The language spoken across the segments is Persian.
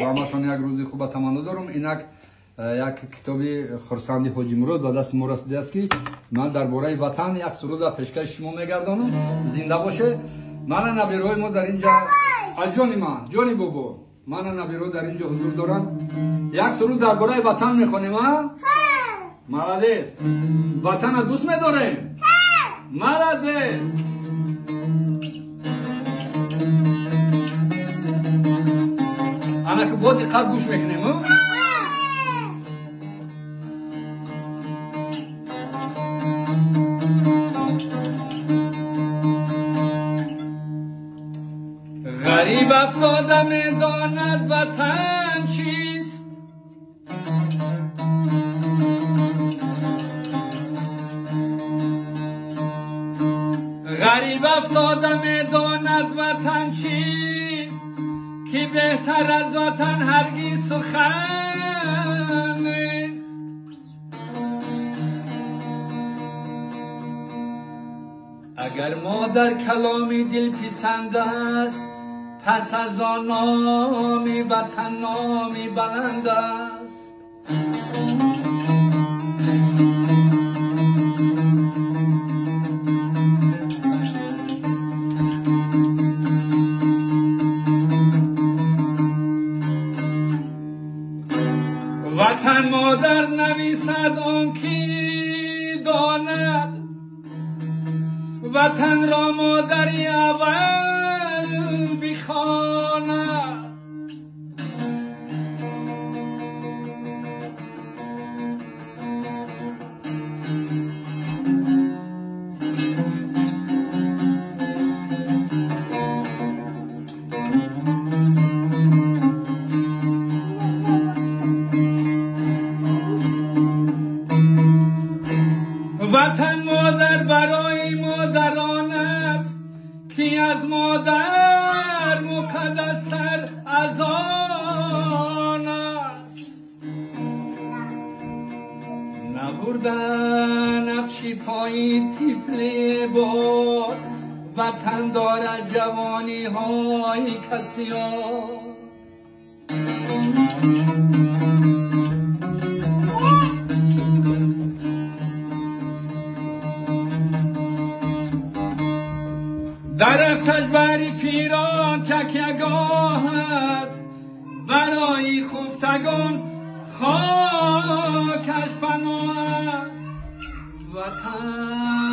همتون یک روزی خوب تمنا دارم. اینک یک کتابی خرسندی حاجی مراد به دست ما رسیده است که من درباره وطن یک سرود پیشکش شما میگردانم. زنده باشه. من نبیروی ما در اینجا جانی من جانی بابا من نبیرو در اینجا حضور دارم. یک سرود درباره وطن میخونیم. ها ملادیس وطن دوست می‌داریم. ملادیس انا که با دقت گوش میکنیم. غریب افتاده میداند وطن چیست، غریب افتاده میداند وطن چیست، که بهتر از وطن هرگز سخن نیست. اگر مادر کلامی دل پسند است، پس از آن نامی وطن نامی بلند است. وطن مادر نویسد آن کی داند، وطن را مادری اول بخواند. وطن مادر برای مادران است، که از مادر مقدستر از آن است. نبردن نقشی پای طفل بار، وطن دارد جوانی های کسی ها. درختش بر پیران تکیه‌گاه است، برای خفتگان خاکش پناه است. وطن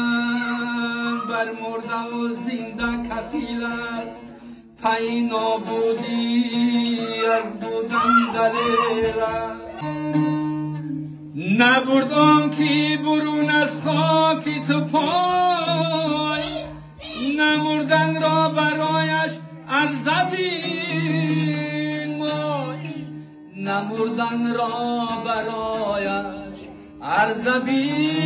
بر مرده و زنده کفیل است، پی نابودی از بودن دلیل است. نبرد آن که برون از خاکی تو پای، نمردن را برایش ارزبین مای، نمردن را برایش ارزبین